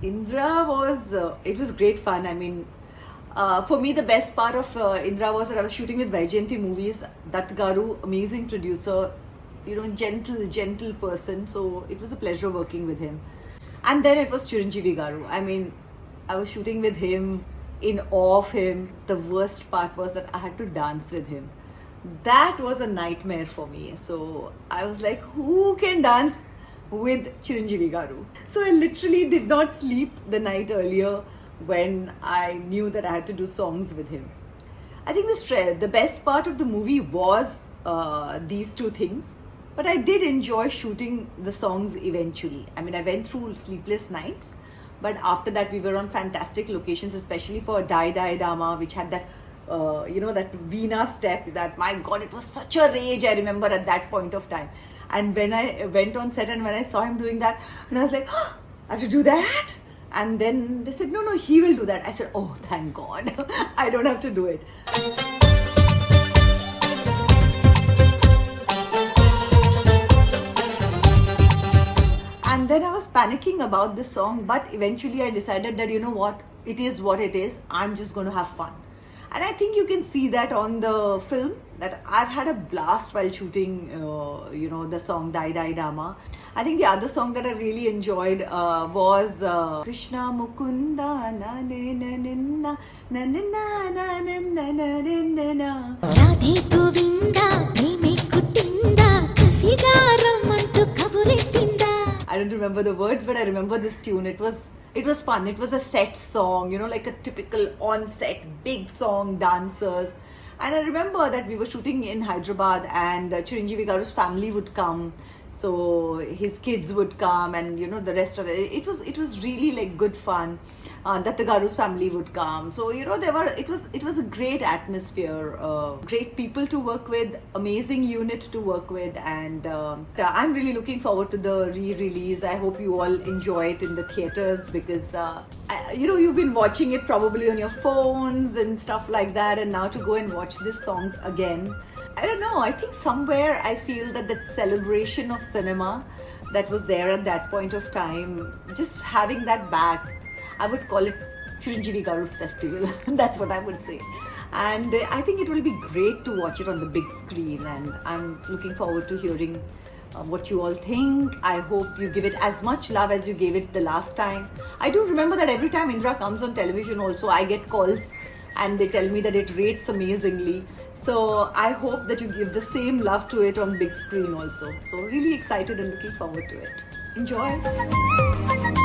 Indra was it was great fun. I mean, for me the best part of Indra was that I was shooting with Vaijayanti Movies. Dutt Garu, amazing producer, gentle person. So it was a pleasure working with him. And then it was Chiranjeevi Garu. I mean, I was shooting with him, in awe of him. The worst part was that I had to dance with him. That was a nightmare for me. So I was like, who can dance with Chiranjeevi Garu? So I literally did not sleep the night earlier when I knew that I had to do songs with him. I think the best part of the movie was these two things. But I did enjoy shooting the songs eventually. I mean, I went through sleepless nights, but after that we were on fantastic locations, especially for Dai Dai Dama, which had that, that Veena step. That, my God, it was such a rage. I remember at that point of time. And when I went on set and when I saw him doing that, and I was like, oh, I have to do that. And then they said, no, he will do that. I said, oh, thank God, I don't have to do it. And then I was panicking about this song, but eventually I decided that, you know what it is. I'm just going to have fun. And I think you can see that on the film, that I've had a blast while shooting, the song Dai Dai Dama. I think the other song that I really enjoyed was Krishna Mukunda na na na na na na na na na na na. Radhe Govinda preme kuttinda kasigaram antu kaburettinda. I don't remember the words, but I remember this tune. It was fun. It was a set song, like a typical on-set big song, dancers. And I remember that we were shooting in Hyderabad, and Chiranjeevi Garu's family would come. So his kids would come, and the rest of it. It was really like good fun. Dutt Garu's family would come. So it was a great atmosphere, great people to work with, amazing unit to work with, and I'm really looking forward to the re-release. I hope you all enjoy it in the theaters, because you've been watching it probably on your phones and stuff like that, and now to go and watch these songs again, I don't know, I think somewhere I feel that the celebration of cinema that was there at that point of time, just having that back, I would call it Chiranjeevi Garu's festival. That's what I would say. And I think it will be great to watch it on the big screen, and I'm looking forward to hearing what you all think. I hope you give it as much love as you gave it the last time. I do remember that every time Indra comes on television also, I get calls and they tell me that it rates amazingly. So I hope that you give the same love to it on big screen also. So really excited and looking forward to it. Enjoy.